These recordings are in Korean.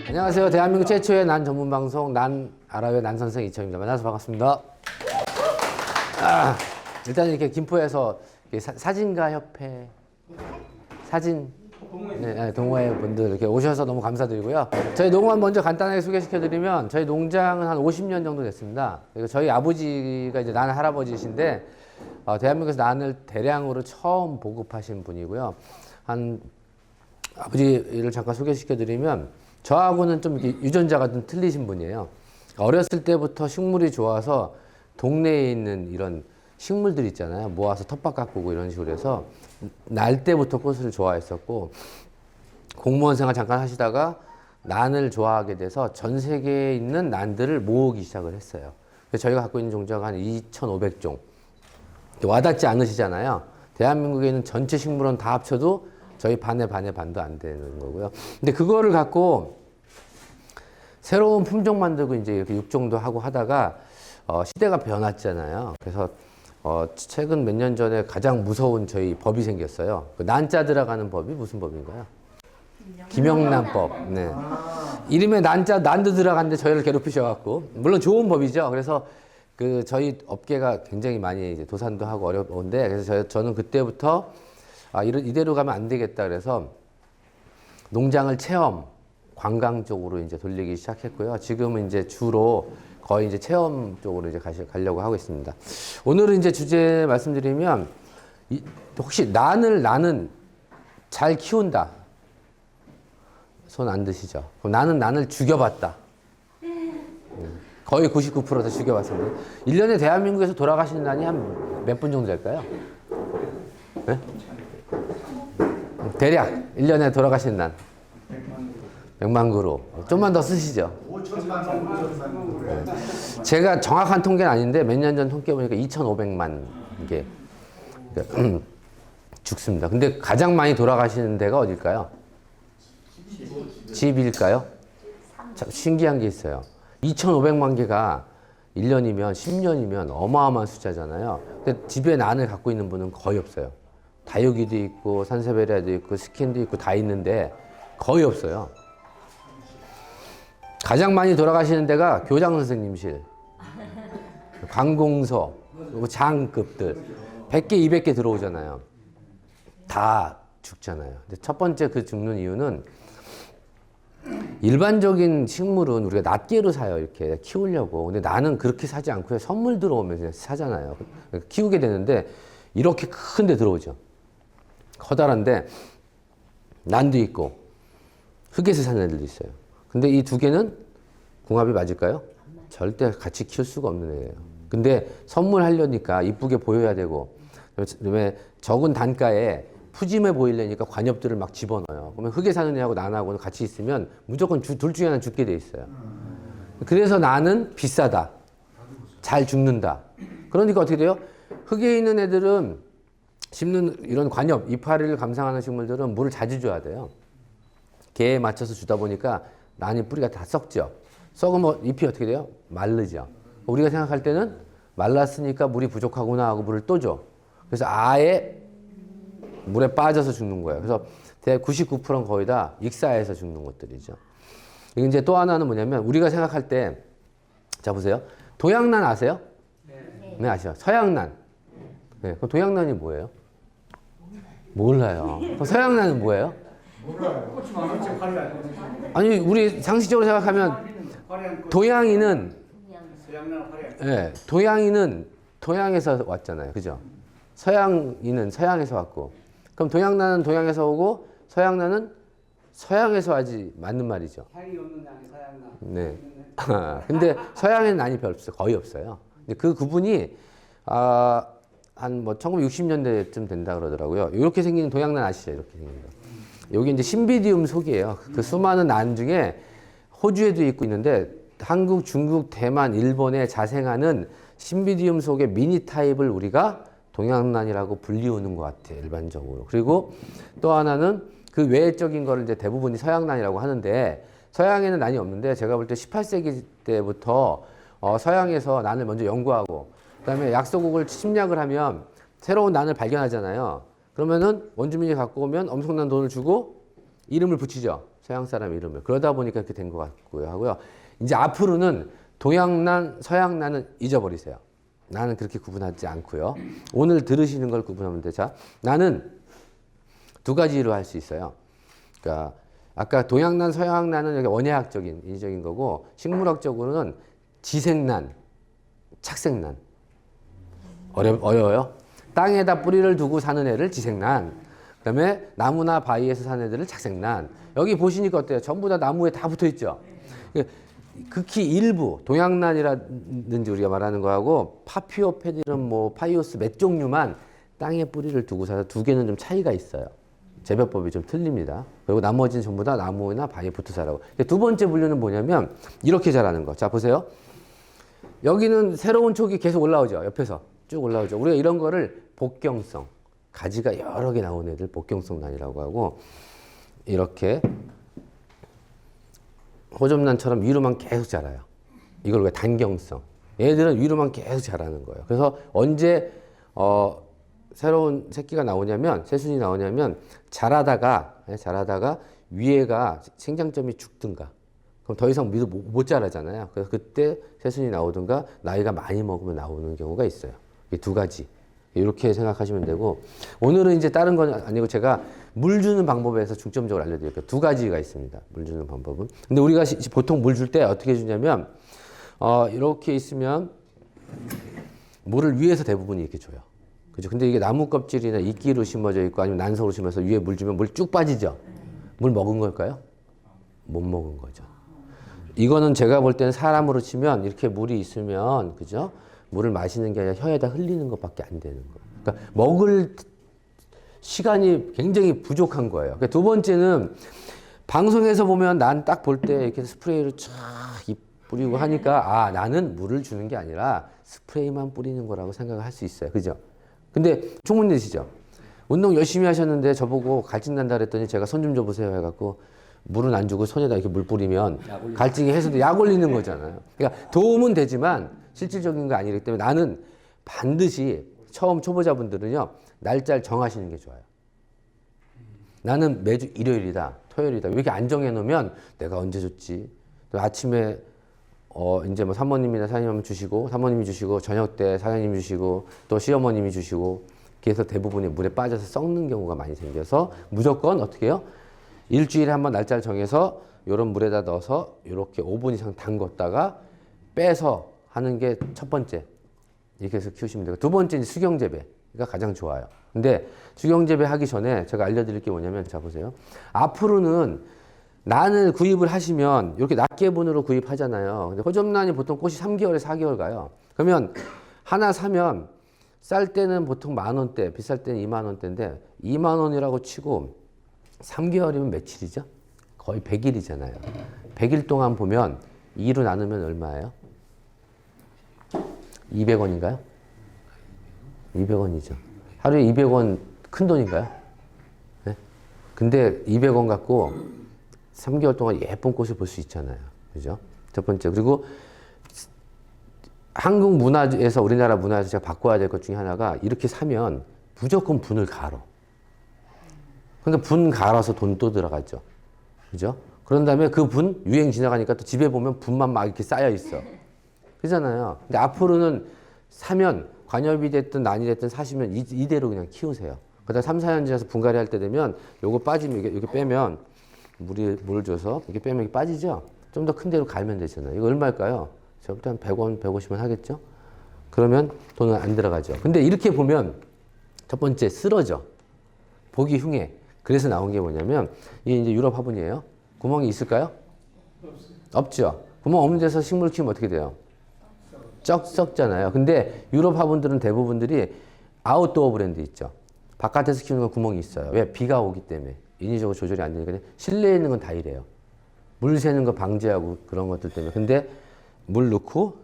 안녕하세요. 대한민국 최초의 난 전문 방송 난 알아요 난 선생 이천입니다. 만나서 반갑습니다. 일단 이렇게 김포에서 사진가 협회 사진 동호회 분들 이렇게 오셔서 너무 감사드리고요. 저희 농원 먼저 간단하게 소개시켜드리면 저희 농장은 한 50년 정도 됐습니다. 그리고 저희 아버지가 이제 난 할아버지신데 대한민국에서 난을 대량으로 처음 보급하신 분이고요. 한 아버지를 잠깐 소개시켜드리면 저하고는 좀 이렇게 유전자가 좀 틀리신 분이에요. 어렸을 때부터 식물이 좋아서 동네에 있는 이런 식물들 있잖아요. 모아서 텃밭 가꾸고 이런 식으로 해서 날 때부터 꽃을 좋아했었고 공무원 생활 잠깐 하시다가 난을 좋아하게 돼서 전 세계에 있는 난들을 모으기 시작을 했어요. 그래서 저희가 갖고 있는 종자가 한 2,500종. 와닿지 않으시잖아요. 대한민국에 있는 전체 식물원 다 합쳐도 저희 반도 안 되는 거고요. 근데 그거를 갖고 새로운 품종 만들고 이제 이렇게 육종도 하고 하다가 시대가 변했잖아요. 그래서 최근 몇 년 전에 가장 무서운 저희 법이 생겼어요. 그 난자 들어가는 법이 무슨 법인가요? 김영란법. 네. 이름에 난도 들어갔는데 저희를 괴롭히셔갖고 물론 좋은 법이죠. 그래서 그 저희 업계가 굉장히 많이 이제 도산도 하고 어려운데 그래서 저는 그때부터 이대로 가면 안 되겠다 그래서 농장을 체험, 관광 쪽으로 이제 돌리기 시작했고요. 지금은 이제 주로 거의 이제 체험 쪽으로 이제 가려고 하고 있습니다. 오늘은 이제 주제 말씀드리면 혹시 나는 잘 키운다. 손 안 드시죠? 그럼 나는 난을 죽여봤다. 거의 99%다 죽여봤습니다. 1년에 대한민국에서 돌아가시는 난이 한 몇 분 정도 될까요? 네? 대략 1년에 돌아가시는 난 100만 그루. 좀만 더 쓰시죠. 제가 정확한 통계는 아닌데 몇 년 전 통계 보니까 2,500만 개 죽습니다. 근데 가장 많이 돌아가시는 데가 어딜까요? 집일까요? 참 신기한 게 있어요. 2,500만 개가 1년이면 10년이면 어마어마한 숫자잖아요. 근데 집에 난을 갖고 있는 분은 거의 없어요. 다육이도 있고 산세베리아도 있고 스킨도 있고 다 있는데 거의 없어요. 가장 많이 돌아가시는 데가 교장 선생님실, 관공서, 장급들 100개, 200개 들어오잖아요. 다 죽잖아요. 근데 첫 번째 그 죽는 이유는 일반적인 식물은 우리가 낱개로 사요. 이렇게 키우려고. 근데 나는 그렇게 사지 않고요. 선물 들어오면 그냥 사잖아요. 키우게 되는데 이렇게 큰 데 들어오죠. 커다란데 난도 있고 흙에서 사는 애들도 있어요. 근데 이 두 개는 궁합이 맞을까요? 절대 같이 키울 수가 없는 애예요. 근데 선물하려니까 이쁘게 보여야 되고 그다음에 적은 단가에 푸짐해 보이려니까 관엽들을 막 집어넣어요. 그러면 흙에 사는 애하고 난하고는 같이 있으면 무조건 둘 중에 하나 죽게 돼 있어요. 그래서 나는 비싸다. 잘 죽는다. 그러니까 어떻게 돼요? 흙에 있는 애들은 심는 이런 관엽, 이파리를 감상하는 식물들은 물을 자주 줘야 돼요. 개에 맞춰서 주다 보니까 난이 뿌리가 다 썩죠. 썩으면 잎이 어떻게 돼요? 마르죠. 우리가 생각할 때는 말랐으니까 물이 부족하구나 하고 물을 또 줘. 그래서 아예 물에 빠져서 죽는 거예요. 그래서 대략 99%는 거의 다 익사해서 죽는 것들이죠. 이제 또 하나는 뭐냐면 우리가 생각할 때, 자 보세요. 동양난 아세요? 네, 아시죠? 서양난. 네, 그럼 동양난이 뭐예요? 몰라요. 그럼 서양난은 뭐예요? 몰라요. 아니 우리 상식적으로 생각하면 동양인은 동양인은 동양에서 왔잖아요. 그죠? 서양인은 서양에서 왔고 그럼 동양난은 동양에서 오고 서양난은 서양에서 와지 맞는 말이죠. 향이 없는 난이 서양난. 네. 근데 서양에는 난이 별로 없어요. 거의 없어요. 근데 그 구분이 한 뭐 1960년대쯤 된다 그러더라고요. 이렇게 생긴 동양난 아시죠? 이렇게 생긴 거. 여기 이제 신비디움 속이에요. 그 수많은 난 중에 호주에도 있고 있는데 한국, 중국, 대만, 일본에 자생하는 신비디움 속의 미니 타입을 우리가 동양난이라고 불리우는 것 같아요. 일반적으로. 그리고 또 하나는 그 외적인 거를 이제 대부분이 서양난이라고 하는데 서양에는 난이 없는데 제가 볼 때 18세기 때부터 서양에서 난을 먼저 연구하고 그다음에 약소국을 침략을 하면 새로운 난을 발견하잖아요. 그러면은 원주민이 갖고 오면 엄청난 돈을 주고 이름을 붙이죠. 서양 사람 이름을. 그러다 보니까 이렇게 된 것 같고요. 하고요. 이제 앞으로는 동양난, 서양난은 잊어버리세요. 나는 그렇게 구분하지 않고요. 오늘 들으시는 걸 구분하면 돼. 자, 나는 두 가지로 할 수 있어요. 그러니까 아까 동양난, 서양난은 여기 원예학적인, 인위적인 거고 식물학적으로는 지생난, 착생난. 어려워요? 땅에다 뿌리를 두고 사는 애를 지생난. 그다음에 나무나 바위에서 사는 애들을 착생난. 여기 보시니까 어때요? 전부 다 나무에 다 붙어 있죠. 극히 일부 동양난이라든지 우리가 말하는 거하고 파피오페디름, 뭐 파이오스 몇 종류만 땅에 뿌리를 두고 사서 두 개는 좀 차이가 있어요. 재배법이 좀 틀립니다. 그리고 나머지는 전부 다 나무나 바위에 붙어 자라고. 두 번째 분류는 뭐냐면 이렇게 자라는 거. 자 보세요. 여기는 새로운 촉이 계속 올라오죠. 옆에서 쭉 올라오죠. 우리가 이런 거를 복경성, 가지가 여러 개 나온 애들 복경성 난이라고 하고, 이렇게 호접란처럼 위로만 계속 자라요. 이걸 왜 단경성. 얘들은 위로만 계속 자라는 거예요. 그래서 언제 새로운 새끼가 나오냐면, 새순이 나오냐면 자라다가 위에가 생장점이 죽든가, 그럼 더 이상 위로 못 자라잖아요. 그래서 그때 새순이 나오든가 나이가 많이 먹으면 나오는 경우가 있어요. 이 두 가지. 이렇게 생각하시면 되고, 오늘은 이제 다른 건 아니고 제가 물 주는 방법에서 중점적으로 알려드릴게요. 두 가지가 있습니다. 물 주는 방법은. 근데 우리가 보통 물 줄 때 어떻게 주냐면, 이렇게 있으면 물을 위에서 대부분 이렇게 줘요. 그죠? 근데 이게 나무 껍질이나 이끼로 심어져 있고 아니면 난석으로 심어서 위에 물 주면 물 쭉 빠지죠? 물 먹은 걸까요? 못 먹은 거죠. 이거는 제가 볼 때는 사람으로 치면 이렇게 물이 있으면, 그죠? 물을 마시는 게 아니라 혀에다 흘리는 것밖에 안 되는 거예요. 그러니까 먹을 시간이 굉장히 부족한 거예요. 그러니까 두 번째는 방송에서 보면 난 딱 볼 때 이렇게 스프레이를 쫙 뿌리고 하니까, 아, 나는 물을 주는 게 아니라 스프레이만 뿌리는 거라고 생각을 할 수 있어요. 그죠? 근데 총무님이시죠? 운동 열심히 하셨는데 저보고 갈증 난다 그랬더니 제가 손 좀 줘보세요 해갖고 물은 안 주고 손에다 이렇게 물 뿌리면 갈증이 해소돼. 약 올리는 거잖아요. 그러니까 도움은 되지만 실질적인 거 아니기 때문에 나는 반드시 처음 초보자분들은요, 날짜를 정하시는 게 좋아요. 나는 매주 일요일이다, 토요일이다. 이렇게 안 정해놓으면 내가 언제 줬지? 또 아침에 이제 뭐 사모님이나 사장님 주시고, 사모님이 주시고, 저녁 때 사장님이 주시고, 또 시어머님이 주시고, 그래서 대부분이 물에 빠져서 썩는 경우가 많이 생겨서 무조건 어떻게 해요? 일주일에 한번 날짜를 정해서 이런 물에다 넣어서 이렇게 5분 이상 담궜다가 빼서 하는 게 첫 번째. 이렇게 해서 키우시면 되고, 두 번째는 수경재배가 가장 좋아요. 근데 수경재배 하기 전에 제가 알려드릴 게 뭐냐면, 자 보세요. 앞으로는 난을 구입을 하시면 이렇게 낱개분으로 구입하잖아요. 근데 호접란이 보통 꽃이 3개월에 4개월 가요. 그러면 하나 사면 쌀 때는 보통 10,000원대, 비쌀 때는 20,000원대인데 20,000원이라고 치고 3개월이면 며칠이죠? 거의 100일이잖아요. 100일 동안 보면 2로 나누면 얼마예요? 200원인가요? 200원이죠. 하루에 200원 큰 돈인가요? 네? 근데 200원 갖고 3개월 동안 예쁜 꽃을 볼 수 있잖아요. 그죠? 첫 번째. 그리고 한국 문화에서, 우리나라 문화에서 제가 바꿔야 될 것 중에 하나가, 이렇게 사면 무조건 분을 갈어. 그러니까 분 갈아서 돈 또 들어가죠. 그죠? 그런 다음에 그 분 유행 지나가니까 또 집에 보면 분만 막 이렇게 쌓여 있어. 그잖아요. 근데 앞으로는 사면 관엽이 됐든 난이 됐든 사시면 이대로 그냥 키우세요. 그다음 3, 4년 지나서 분갈이 할 때 되면 요거 빠지면 이렇게 빼면 물을 줘서 이렇게 빼면 이게 빠지죠? 좀 더 큰 데로 갈면 되잖아요. 이거 얼마일까요? 제가 볼 때 한 100원, 150원 하겠죠? 그러면 돈은 안 들어가죠. 근데 이렇게 보면 첫 번째 쓰러져. 보기 흉해. 그래서 나온 게 뭐냐면, 이게 이제 유럽 화분이에요. 구멍이 있을까요? 없죠. 구멍 없는 데서 식물 키우면 어떻게 돼요? 쩍 썩잖아요. 근데 유럽 화분들은 대부분들이 아웃도어 브랜드 있죠. 바깥에서 키우는 건 구멍이 있어요. 왜? 비가 오기 때문에. 인위적으로 조절이 안 되니까. 실내에 있는 건 다 이래요. 물 새는 거 방지하고 그런 것들 때문에. 근데 물 넣고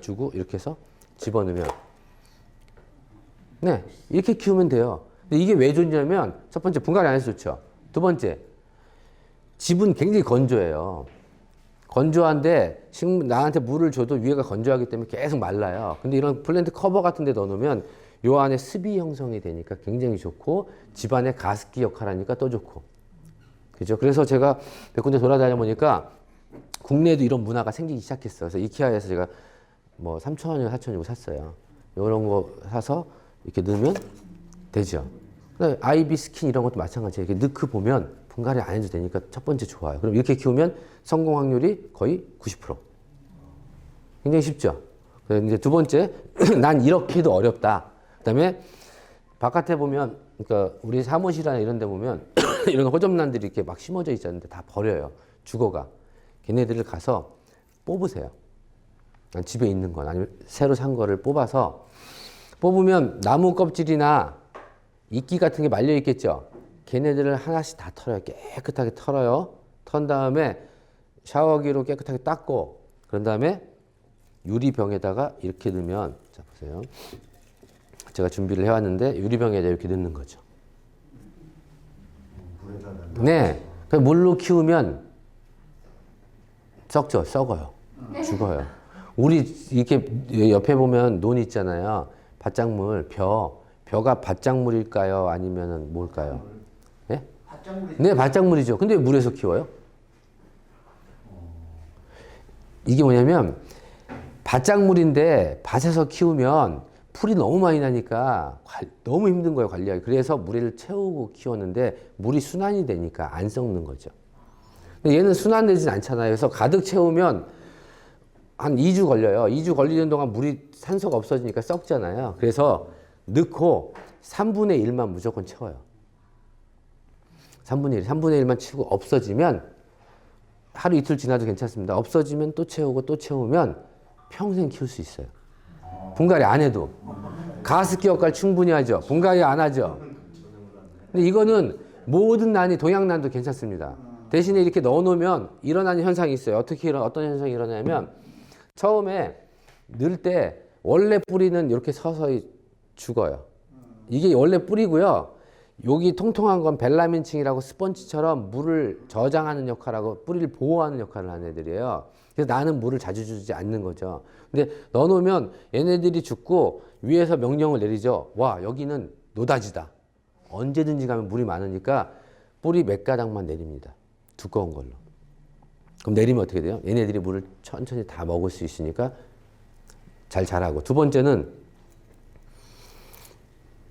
주고 이렇게 해서 집어넣으면, 네, 이렇게 키우면 돼요. 근데 이게 왜 좋냐면, 첫 번째 분갈이 안 해서 좋죠. 두 번째, 집은 굉장히 건조해요. 건조한데 나한테 물을 줘도 위에가 건조하기 때문에 계속 말라요. 근데 이런 플랜트 커버 같은 데 넣어놓으면 요 안에 습이 형성이 되니까 굉장히 좋고 집안의 가습기 역할하니까 또 좋고. 그죠? 그래서 제가 몇 군데 돌아다녀 보니까 국내에도 이런 문화가 생기기 시작했어요. 그래서 이케아에서 제가 뭐 3,000원이나 4,000원이고 샀어요. 이런 거 사서 이렇게 넣으면 되죠. 아이비 스킨 이런 것도 마찬가지예요. 이렇게 넣고 보면 분갈이 안 해도 되니까 첫 번째 좋아요. 그럼 이렇게 키우면 성공 확률이 거의 90%. 굉장히 쉽죠. 그래서 이제 두 번째, 난 이렇게도 어렵다. 그다음에 바깥에 보면, 그러니까 우리 사무실이나 이런 데 보면 이런 호접란들이 이렇게 막 심어져 있었는데 다 버려요. 죽어가. 걔네들을 가서 뽑으세요. 집에 있는 건 아니면 새로 산 거를 뽑아서 뽑으면 나무 껍질이나 이끼 같은 게 말려 있겠죠. 걔네들을 하나씩 다 털어요. 깨끗하게 털어요. 턴 다음에 샤워기로 깨끗하게 닦고 그런 다음에 유리병에다가 이렇게 넣으면, 자 보세요. 제가 준비를 해왔는데 유리병에다 이렇게 넣는 거죠. 네, 그 물로 키우면 썩죠, 썩어요, 죽어요. 우리 이렇게 옆에 보면 논 있잖아요. 밭작물, 벼가 밭작물일까요? 아니면은 뭘까요? 네? 네, 밭작물이죠. 근데 왜 물에서 키워요? 이게 뭐냐면 밭작물인데 밭에서 키우면 풀이 너무 많이 나니까 너무 힘든 거예요, 관리하기. 그래서 물을 채우고 키웠는데 물이 순환이 되니까 안 썩는 거죠. 근데 얘는 순환되진 않잖아요. 그래서 가득 채우면 한 2주 걸려요. 2주 걸리는 동안 물이 산소가 없어지니까 썩잖아요. 그래서 넣고 3분의 1만 무조건 채워요. 3분의 1만 채우고 없어지면 하루 이틀 지나도 괜찮습니다. 없어지면 또 채우고 또 채우면 평생 키울 수 있어요. 분갈이 안 해도. 가습기 역할 충분히 하죠. 분갈이 안 하죠. 근데 이거는 모든 난이 동양난도 괜찮습니다. 대신에 이렇게 넣어놓으면 일어나는 현상이 있어요. 어떤 현상이 일어나냐면 처음에 넣을 때 원래 뿌리는 이렇게 서서히 죽어요. 이게 원래 뿌리고요. 여기 통통한 건 벨라민층이라고 스펀지처럼 물을 저장하는 역할하고 뿌리를 보호하는 역할을 하는 애들이에요. 그래서 나는 물을 자주 주지 않는 거죠. 근데 넣어놓으면 얘네들이 죽고 위에서 명령을 내리죠. 와, 여기는 노다지다. 언제든지 가면 물이 많으니까 뿌리 몇 가닥만 내립니다. 두꺼운 걸로. 그럼 내리면 어떻게 돼요? 얘네들이 물을 천천히 다 먹을 수 있으니까 잘 자라고. 두 번째는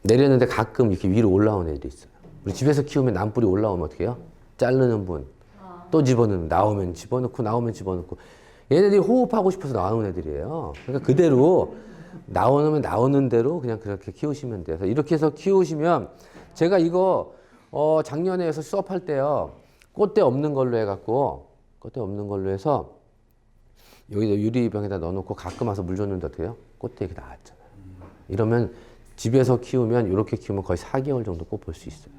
내렸는데 가끔 이렇게 위로 올라오는 애들이 있어요. 우리 집에서 키우면 남뿌리 올라오면 어떻게 해요? 자르는 분. 또 집어넣으면 나오면 집어넣고 나오면 집어넣고. 얘네들이 호흡하고 싶어서 나오는 애들이에요. 그러니까 그대로 나오는 대로 그냥 그렇게 키우시면 돼요. 그래서 이렇게 해서 키우시면 제가 이거 작년에 해서 수업할 때요. 꽃대 없는 걸로 해갖고 꽃대 없는 걸로 해서 여기다 유리병에다 넣어놓고 가끔 와서 물 줬는데 어떻게 해요? 꽃대 이렇게 나왔잖아요. 이러면 집에서 키우면 이렇게 키우면 거의 4개월 정도 꽃 볼 수 있어요.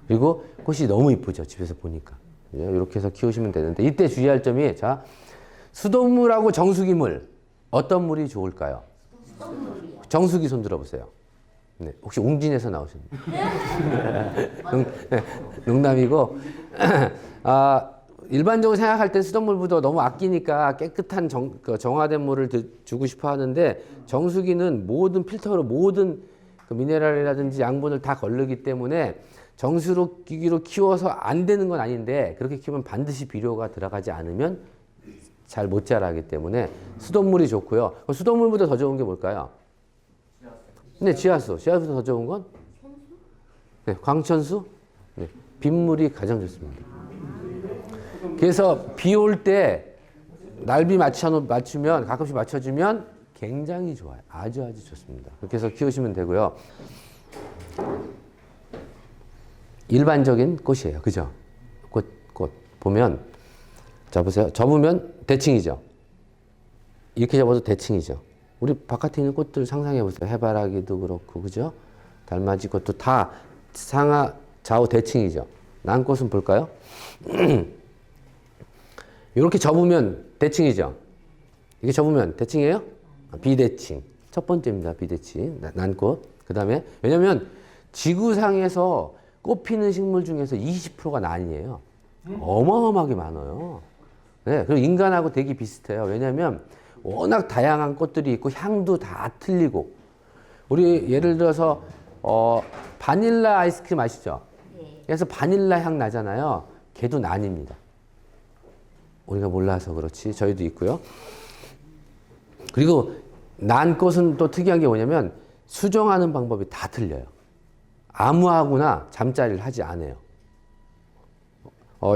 그리고 꽃이 너무 이쁘죠. 집에서 보니까. 이렇게 해서 키우시면 되는데 이때 주의할 점이 자 수돗물하고 정수기물 어떤 물이 좋을까요? 정수기 손 들어보세요. 네, 혹시 웅진에서 나오셨나요? 농담이고 일반적으로 생각할 때 수돗물보다 너무 아끼니까 깨끗한 정화된 물을 주고 싶어 하는데 정수기는 모든 필터로 모든 그 미네랄이라든지 양분을 다 걸르기 때문에 정수로 기기로 키워서 안 되는 건 아닌데 그렇게 키우면 반드시 비료가 들어가지 않으면 잘 못 자라기 때문에 수돗물이 좋고요. 수돗물보다 더 좋은 게 뭘까요? 네, 지하수보다 더 좋은 건? 네, 광천수? 네, 빗물이 가장 좋습니다. 그래서 비 올 때 날비 맞추면 가끔씩 맞춰주면 굉장히 좋아요. 아주 좋습니다. 그렇게 해서 키우시면 되고요. 일반적인 꽃이에요. 그죠? 꽃. 보면, 자, 보세요. 접으면 대칭이죠. 이렇게 접어도 대칭이죠. 우리 바깥에 있는 꽃들 상상해 보세요. 해바라기도 그렇고, 그죠? 달맞이 꽃도 다 상하, 좌우 대칭이죠. 난꽃은 볼까요? 이렇게 접으면 대칭이죠. 이렇게 접으면 대칭이에요? 비대칭. 첫 번째입니다. 비대칭. 난꽃. 그 다음에, 왜냐면 지구상에서 꽃 피는 식물 중에서 20%가 난이에요. 어마어마하게 많아요. 네, 그리고 인간하고 되게 비슷해요. 왜냐면 워낙 다양한 꽃들이 있고 향도 다 틀리고 우리 예를 들어서 바닐라 아이스크림 아시죠? 그래서 바닐라 향 나잖아요. 걔도 난입니다. 우리가 몰라서 그렇지 저희도 있고요. 그리고 난 것은 또 특이한 게 뭐냐면 수정하는 방법이 다 틀려요. 아무하고나 잠자리를 하지 않아요.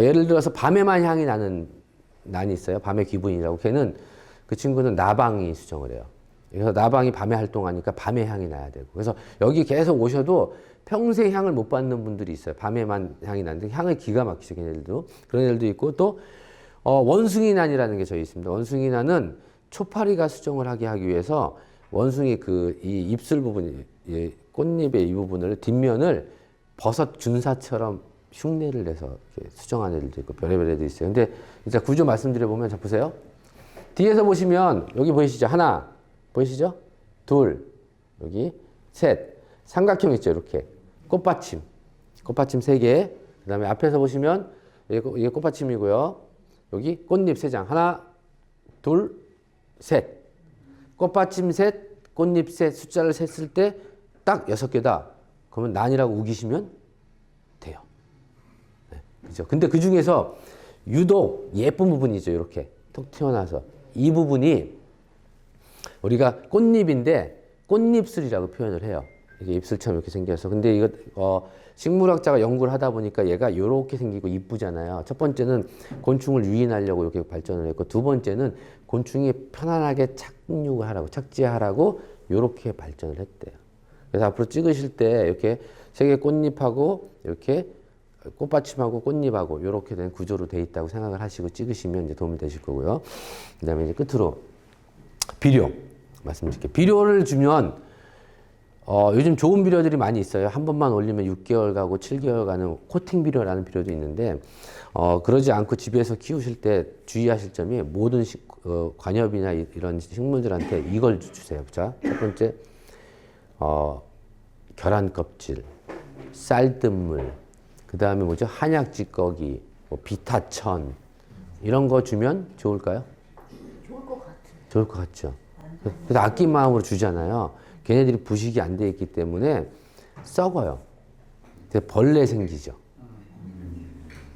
예를 들어서 밤에만 향이 나는 난이 있어요. 밤의 기분이라고. 걔는 그 친구는 나방이 수정을 해요. 그래서 나방이 밤에 활동하니까 밤에 향이 나야 되고. 그래서 여기 계속 오셔도 평생 향을 못 받는 분들이 있어요. 밤에만 향이 나는데 향을 기가 막히죠. 걔네들도. 그런 애들도 있고 또 원숭이 난이라는 게 저희 있습니다. 원숭이 난은 초파리가 수정을 하기 위해서 원숭이 이 입술 부분, 꽃잎의 이 부분을 뒷면을 버섯 균사처럼 흉내를 내서 수정하는 애들도 있고 별의별 애들이 있어요. 근데 진짜 구조 말씀드려보면 자 보세요. 뒤에서 보시면 여기 보이시죠? 하나 보이시죠? 둘 여기 셋 삼각형 있죠? 이렇게 꽃받침 3개. 그 다음에 앞에서 보시면 이게 꽃받침이고요. 여기 꽃잎 3장 하나 둘 셋 꽃받침 셋 꽃잎 셋 숫자를 셌을 때 딱 6개다. 그러면 난이라고 우기시면 돼요. 그죠? 근데 그 중에서 유독 예쁜 부분이죠. 이렇게 톡 튀어나와서 이 부분이 우리가 꽃잎인데 꽃잎술이라고 표현을 해요. 이게 입술처럼 이렇게 생겨서. 근데 이거 식물학자가 연구를 하다 보니까 얘가 이렇게 생기고 이쁘잖아요. 첫 번째는 곤충을 유인하려고 이렇게 발전을 했고 두 번째는 곤충이 편안하게 착륙을 하라고 착지하라고 이렇게 발전을 했대요. 그래서 앞으로 찍으실 때 이렇게 세 개 꽃잎하고 이렇게 꽃받침하고 꽃잎하고 이렇게 된 구조로 돼 있다고 생각을 하시고 찍으시면 이제 도움이 되실 거고요. 그 다음에 이제 끝으로 비료 말씀드릴게요. 비료를 주면 요즘 좋은 비료들이 많이 있어요. 한 번만 올리면 6개월 가고 7개월 가는 코팅 비료라는 비료도 있는데 그러지 않고 집에서 키우실 때 주의하실 점이 모든 관엽이나 이런 식물들한테 이걸 주세요. 자, 첫 번째 계란 껍질, 쌀뜨물, 그 다음에 뭐죠? 한약 찌꺼기, 비타천 이런 거 주면 좋을까요? 좋을 것 같아요. 좋을 것 같죠. 그래서 아낀 마음으로 주잖아요. 걔네들이 부식이 안 돼 있기 때문에 썩어요. 그래서 벌레 생기죠.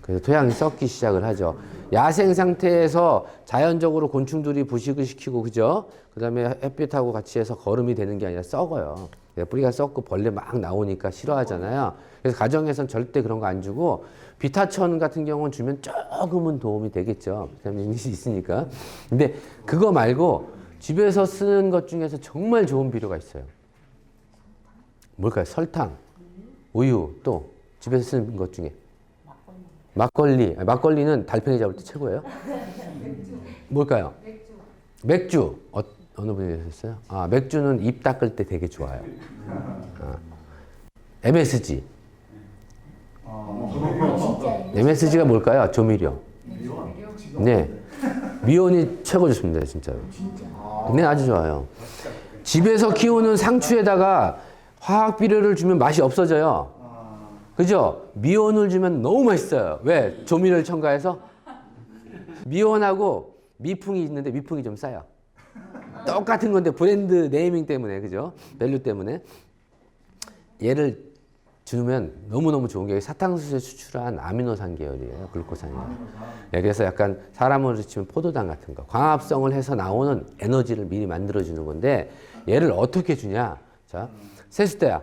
그래서 토양이 썩기 시작을 하죠. 야생 상태에서 자연적으로 곤충들이 부식을 시키고 그죠? 그 다음에 햇빛하고 같이 해서 거름이 되는 게 아니라 썩어요. 뿌리가 썩고 벌레 막 나오니까 싫어하잖아요. 그래서 가정에서는 절대 그런 거 안 주고 비타천 같은 경우는 주면 조금은 도움이 되겠죠. 비타민이 있으니까. 근데 그거 말고 집에서 쓰는 것 중에서 정말 좋은 비료가 있어요. 뭘까요? 설탕, 우유, 또 집에서 쓰는 것 중에 막걸리. 막걸리는 달팽이 잡을 때 최고예요. 뭘까요? 맥주. 어느 분이 하셨어요? 맥주는 입 닦을 때 되게 좋아요. MSG. MSG가 뭘까요? 조미료. 네. 미온이 최고 좋습니다, 진짜로. 네, 아주 좋아요. 집에서 키우는 상추에다가 화학 비료를 주면 맛이 없어져요. 그죠? 미온을 주면 너무 맛있어요. 왜? 조미료를 첨가해서? 미온하고 미풍이 있는데 미풍이 좀 싸요. 똑같은 건데 브랜드 네이밍 때문에, 그죠? 밸류 때문에. 얘를 주면 너무너무 좋은 게 사탕수수에 추출한 아미노산 계열이에요. 글루코산이에요. 네, 그래서 약간 사람으로 치면 포도당 같은 거. 광합성을 해서 나오는 에너지를 미리 만들어주는 건데 얘를 어떻게 주냐. 자, 세숫대야.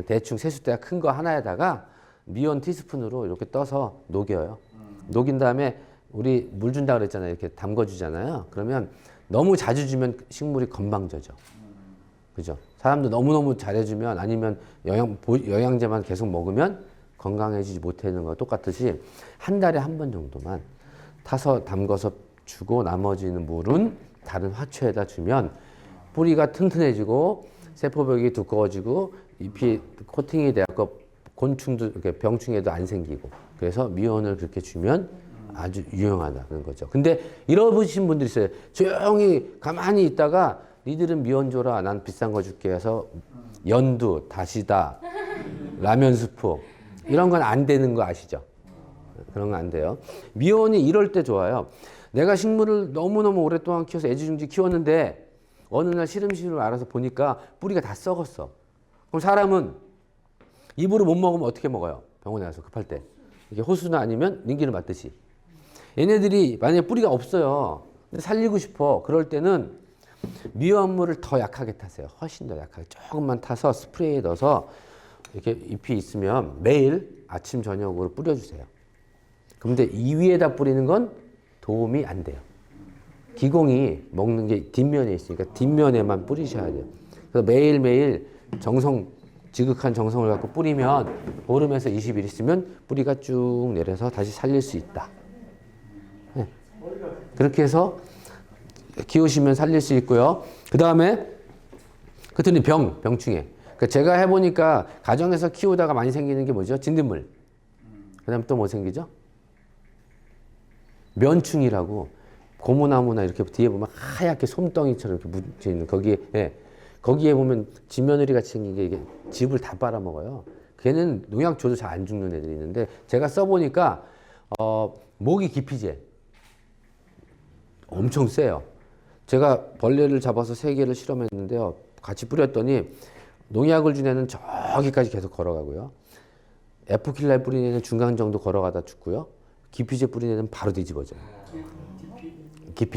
대충 세숫대야 큰 거 하나에다가 미온 티스푼으로 이렇게 떠서 녹여요. 녹인 다음에 우리 물 준다 그랬잖아요. 이렇게 담궈주잖아요. 그러면 너무 자주 주면 식물이 건방져져. 그죠? 사람도 너무너무 잘해주면 아니면 영양제만 계속 먹으면 건강해지지 못하는 거 똑같듯이 한 달에 한 번 정도만 타서 담궈서 주고 나머지는 물은 다른 화초에다 주면 뿌리가 튼튼해지고 세포벽이 두꺼워지고 잎이 코팅이 돼서 곤충도 이렇게 병충해도 안 생기고 그래서 미온을 그렇게 주면 아주 유용하다는 거죠. 근데 이러신 분들이 있어요. 조용히 가만히 있다가 니들은 미온 줘라. 난 비싼 거 줄게 해서 연두, 다시다, 라면 스프 이런 건 안 되는 거 아시죠? 그런 건 안 돼요. 미온이 이럴 때 좋아요. 내가 식물을 너무너무 오랫동안 키워서 애지중지 키웠는데 어느 날 시름시름 알아서 보니까 뿌리가 다 썩었어. 그럼 사람은 입으로 못 먹으면 어떻게 먹어요? 병원에 가서 급할 때. 이게 호수나 아니면 링기를 맞듯이. 얘네들이 만약에 뿌리가 없어요. 근데 살리고 싶어. 그럴 때는 미원물을 더 약하게 타세요. 훨씬 더 약하게. 조금만 타서 스프레이에 넣어서 이렇게 잎이 있으면 매일 아침 저녁으로 뿌려주세요. 그런데 이 위에다 뿌리는 건 도움이 안 돼요. 기공이 먹는 게 뒷면에 있으니까 뒷면에만 뿌리셔야 돼요. 그래서 매일매일 지극한 정성을 갖고 뿌리면 보름에서 20일 있으면 뿌리가 쭉 내려서 다시 살릴 수 있다. 네. 그렇게 해서 키우시면 살릴 수 있고요. 그 다음에 그랬더니 병충해. 그러니까 제가 해보니까 가정에서 키우다가 많이 생기는 게 뭐죠? 진딧물. 그 다음에 또 뭐 생기죠? 면충이라고 고무나무나 이렇게 뒤에 보면 하얗게 솜덩이처럼 이렇게 묻혀 있는 거기에 보면 지며느리 같이 생긴 게 이게 즙을 다 빨아먹어요. 걔는 농약 줘도 잘 안 죽는 애들이 있는데 제가 써보니까 모기 기피제 엄청 세요. 제가 벌레를 잡아서 3개를 실험했는데요. 같이 뿌렸더니 농약을 준 애는 저기까지 계속 걸어가고요. 에프킬라에 뿌린 애는 중간 정도 걸어가다 죽고요. 기피제 뿌린 애는 바로 뒤집어져요.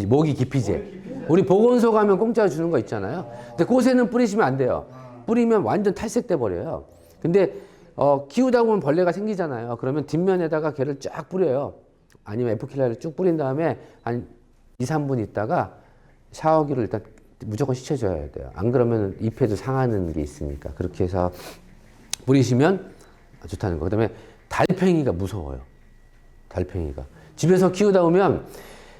모기 기피제. 우리 보건소 가면 공짜로 주는 거 있잖아요. 근데 꽃에는 뿌리시면 안 돼요. 뿌리면 완전 탈색돼 버려요. 근데 키우다 보면 벌레가 생기잖아요. 그러면 뒷면에다가 걔를 쫙 뿌려요. 아니면 에프킬라를 쭉 뿌린 다음에 한 2, 3분 있다가 샤워기를 일단 무조건 씻어줘야 돼요. 안 그러면 잎에도 상하는 게 있으니까. 그렇게 해서 뿌리시면 좋다는 거. 그 다음에 달팽이가 무서워요. 달팽이가. 집에서 키우다 보면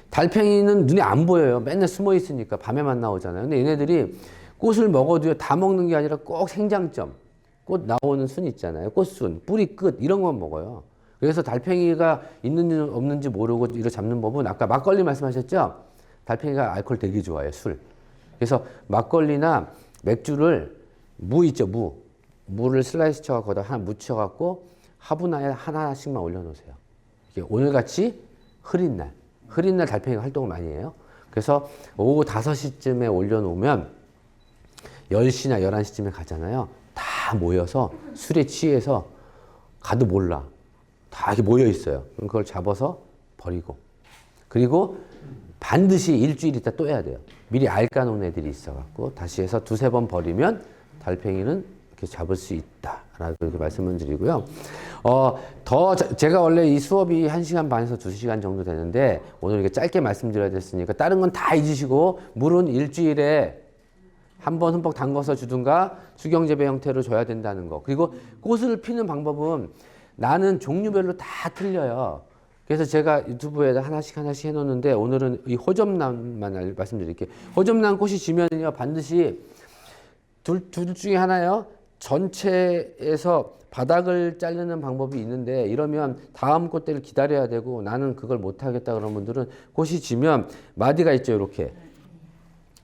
달팽이는 눈에 안 보여요. 맨날 숨어 있으니까 밤에만 나오잖아요. 근데 얘네들이 꽃을 먹어도요, 다 먹는 게 아니라 꼭 생장점, 꽃 나오는 순 있잖아요. 꽃순, 뿌리 끝 이런 건 먹어요. 그래서 달팽이가 있는지 없는지 모르고 이거 잡는 법은 아까 막걸리 말씀하셨죠? 달팽이가 알코올 되게 좋아해요, 술. 그래서 막걸리나 맥주를 무 있죠, 무를 슬라이스 쳐갖고 거기다 하나 묻혀갖고 화분에 하나씩만 올려놓으세요. 이게 오늘같이 흐린 날 달팽이가 활동을 많이 해요. 그래서 오후 5시쯤에 올려놓으면 10시나 11시쯤에 가잖아요. 다 모여서 술에 취해서 가도 몰라. 다 이렇게 모여 있어요. 그럼 그걸 잡아서 버리고. 그리고 반드시 일주일 있다 또 해야 돼요. 미리 알까놓은 애들이 있어갖고 다시 해서 2, 3번 버리면 달팽이는 이렇게 잡을 수 있다라고 이렇게 말씀을 드리고요. 제가 원래 이 수업이 1시간 반에서 2시간 정도 되는데 오늘 이렇게 짧게 말씀드려야 됐으니까 다른 건 다 잊으시고 물은 일주일에 한 번 흠뻑 담궈서 주든가 수경재배 형태로 줘야 된다는 거. 그리고 꽃을 피는 방법은 나는 종류별로 다 틀려요. 그래서 제가 유튜브에 하나씩 해놓는데 오늘은 이 호접란만 말씀드릴게요. 호접란 꽃이 지면요 반드시 둘 중에 하나요. 전체에서 바닥을 자르는 방법이 있는데 이러면 다음 꽃대를 기다려야 되고 나는 그걸 못하겠다 그런 분들은 꽃이 지면 마디가 있죠. 이렇게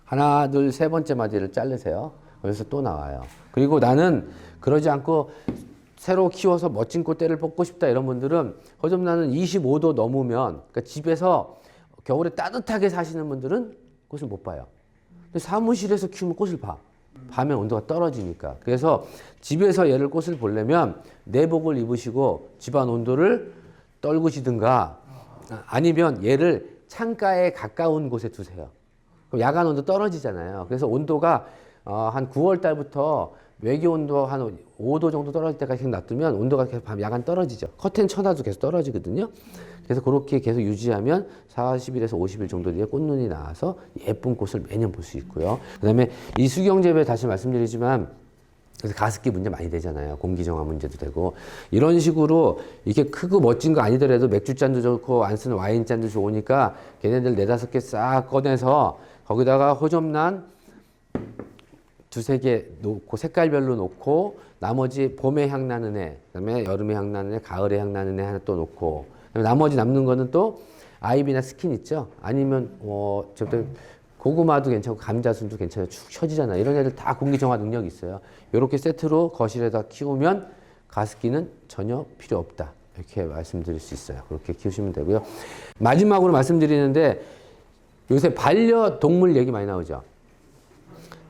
하나, 둘, 3번째 마디를 자르세요. 그래서 또 나와요. 그리고 나는 그러지 않고 새로 키워서 멋진 꽃대를 뽑고 싶다 이런 분들은 호접란은 25도 넘으면 그러니까 집에서 겨울에 따뜻하게 사시는 분들은 꽃을 못 봐요. 근데 사무실에서 키우면 꽃을 봐. 밤에 온도가 떨어지니까. 그래서 집에서 얘를 꽃을 보려면 내복을 입으시고 집안 온도를 떨구시든가 아니면 얘를 창가에 가까운 곳에 두세요. 그럼 야간 온도 떨어지잖아요. 그래서 온도가 한 9월 달부터 외기 온도 한 5도 정도 떨어질 때까지 계속 놔두면 온도가 계속 야간 떨어지죠. 커튼 쳐놔도 계속 떨어지거든요. 그래서 그렇게 계속 유지하면 40일에서 50일 정도 뒤에 꽃눈이 나와서 예쁜 꽃을 매년 볼 수 있고요. 그 다음에 이 수경재배 다시 말씀드리지만 그래서 가습기 문제 많이 되잖아요. 공기정화 문제도 되고 이런 식으로 이렇게 크고 멋진 거 아니더라도 맥주잔도 좋고 안 쓰는 와인잔도 좋으니까 걔네들 4-5개 싹 꺼내서 거기다가 호접란 2-3개 놓고 색깔별로 놓고 나머지 봄에 향 나는 애, 그다음에 여름에 향 나는 애, 가을에 향 나는 애 하나 또 놓고 그다음에 나머지 남는 거는 또 아이비나 스킨 있죠. 아니면 저때 고구마도 괜찮고 감자순도 괜찮아요. 축 처지잖아. 이런 애들 다 공기 정화 능력이 있어요. 이렇게 세트로 거실에다 키우면 가습기는 전혀 필요 없다. 이렇게 말씀드릴 수 있어요. 그렇게 키우시면 되고요. 마지막으로 말씀드리는데 요새 반려동물 얘기 많이 나오죠.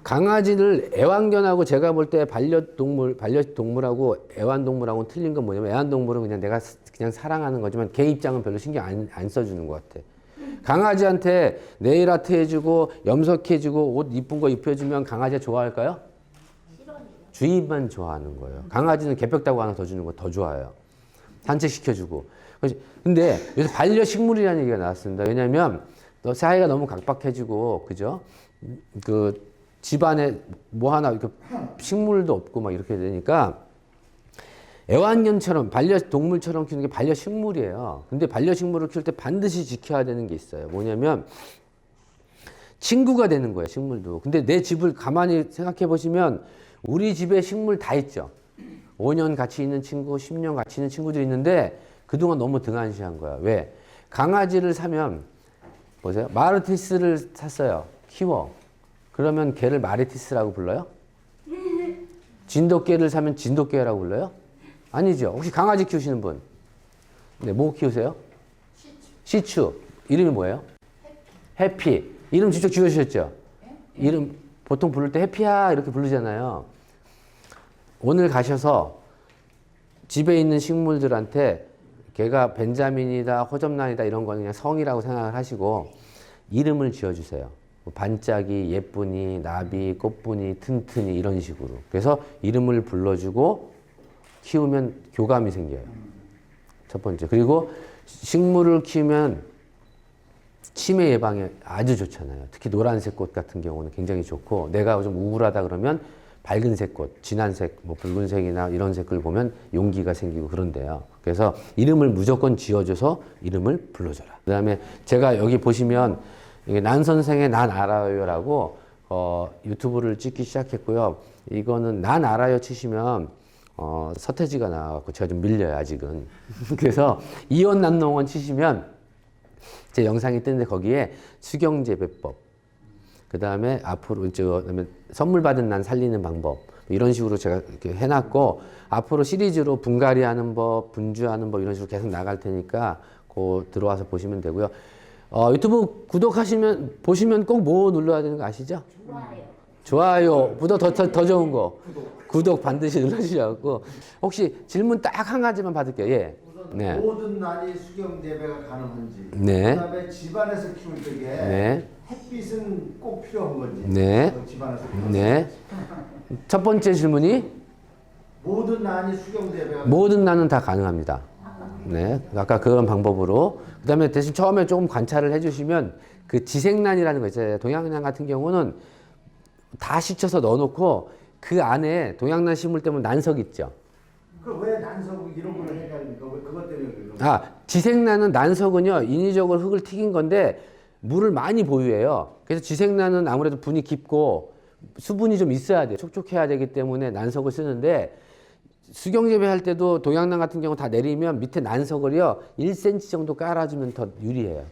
강아지를 애완견하고 제가 볼 때 반려동물하고 애완동물하고는 틀린 건 뭐냐면 애완동물은 그냥 내가 그냥 사랑하는 거지만 걔 입장은 별로 신경 안 써주는 것 같아. 강아지한테 네일 아트 해주고 염색해주고 옷 이쁜 거 입혀주면 강아지가 좋아할까요? 주인만 좋아하는 거예요. 강아지는 개벽다구 하나 더 주는 거 더 좋아해요. 산책시켜주고. 근데 여기서 반려식물이라는 얘기가 나왔습니다. 왜냐면 너 사이가 너무 각박해지고 그죠? 그 집안에 뭐 하나 이렇게 식물도 없고 막 이렇게 되니까 애완견처럼 반려동물처럼 키우는 게 반려식물이에요. 근데 반려식물을 키울 때 반드시 지켜야 되는 게 있어요. 뭐냐면 친구가 되는 거예요, 식물도. 근데 내 집을 가만히 생각해 보시면 우리 집에 식물 다 있죠. 5년 같이 있는 친구, 10년 같이 있는 친구들이 있는데 그동안 너무 등한시한 거야. 왜? 강아지를 사면 보세요. 마르티스를 샀어요. 키워. 그러면 걔를 마르티스라고 불러요? 진돗개를 사면 진돗개라고 불러요? 아니죠. 혹시 강아지 키우시는 분? 네, 뭐 키우세요? 시추. 이름이 뭐예요? 해피. 이름 직접 지어주셨죠? 이름 보통 부를 때 해피야 이렇게 부르잖아요. 오늘 가셔서 집에 있는 식물들한테 걔가 벤자민이다, 호접란이다 이런 거는 그냥 성이라고 생각을 하시고 이름을 지어주세요. 반짝이, 예쁘니, 나비, 꽃분이, 튼튼이 이런 식으로. 그래서 이름을 불러주고 키우면 교감이 생겨요. 첫 번째. 그리고 식물을 키우면 치매 예방에 아주 좋잖아요. 특히 노란색 꽃 같은 경우는 굉장히 좋고 내가 좀 우울하다 그러면 밝은색 꽃, 진한색, 뭐 붉은색이나 이런 색을 보면 용기가 생기고 그런데요. 그래서 이름을 무조건 지어줘서 이름을 불러줘라. 그 다음에 제가 여기 보시면 이게 난 선생의 난 알아요라고 유튜브를 찍기 시작했고요. 이거는 난 알아요 치시면 서태지가 나와갖고 제가 좀 밀려요 아직은. 그래서 이혼남농원 치시면 제 영상이 뜨는데 거기에 수경재배법, 그 다음에 앞으로 그다음에 선물 받은 난 살리는 방법 이런 식으로 제가 이렇게 해놨고 앞으로 시리즈로 분갈이하는 법, 분주하는 법 이런 식으로 계속 나갈 테니까 그 들어와서 보시면 되고요. 유튜브 구독하시면 보시면 꼭 뭐 눌러야 되는 거 아시죠? 좋아요. 보다 더 좋은 거. 구독 반드시 눌러주셔서 혹시 질문 딱 한 가지만 받을게요. 예. 네. 모든 난이 수경 재배가 가능한지. 네. 그다음에 집안에서 키울 때에 네. 햇빛은 꼭 필요한 건지. 네. 집안에서. 네. 첫 번째 질문이 모든 난이 수경 재배가 모든 난은 다 가능합니다. 네. 아까 그런 방법으로. 그다음에 대신 처음에 조금 관찰을 해주시면 그 지생란이라는 거 있잖아요. 동양난 같은 경우는 다 씻혀서 넣어놓고 그 안에 동양난 심을 때면 난석 있죠. 그 왜 난석 이런 걸 해야 됩니까? 왜 그것 때문에 그런 지생란은 난석은요 인위적으로 흙을 튀긴 건데 물을 많이 보유해요. 그래서 지생란은 아무래도 분이 깊고 수분이 좀 있어야 돼요. 촉촉해야 되기 때문에 난석을 쓰는데 수경재배할 때도 동양난 같은 경우 다 내리면 밑에 난석을요 1cm 정도 깔아주면 더 유리해요.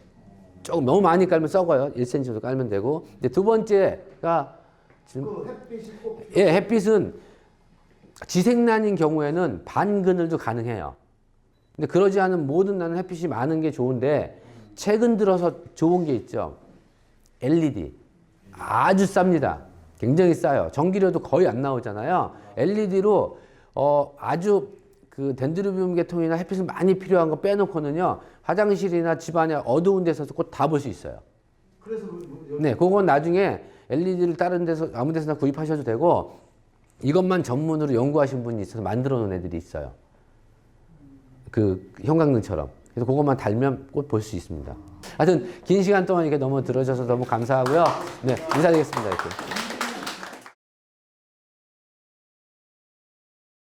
조금 너무 많이 깔면 썩어요. 1cm 정도 깔면 되고. 근데 두 번째가 그 햇빛이 꼭 예, 햇빛은 지생란인 경우에는 반그늘도 가능해요. 근데 그러지 않은 모든 난은 햇빛이 많은 게 좋은데 최근 들어서 좋은 게 있죠. LED. 아주 쌉니다. 굉장히 싸요. 전기료도 거의 안 나오잖아요. LED로 아주 그 덴드로비움 계통이나 햇빛을 많이 필요한 거 빼놓고는요. 화장실이나 집안에 어두운 데서도 곧 다 볼 수 있어요. 그래서 네, 그건 나중에 LED를 다른 데서 아무 데서나 구입하셔도 되고 이것만 전문으로 연구하신 분이 있어서 만들어 놓은 애들이 있어요. 그 형광등처럼. 그래서 그것만 달면 꼭 볼 수 있습니다. 하여튼 긴 시간 동안 이렇게 너무 들어줘서 너무 감사하고요. 네, 인사드리겠습니다. 이렇게.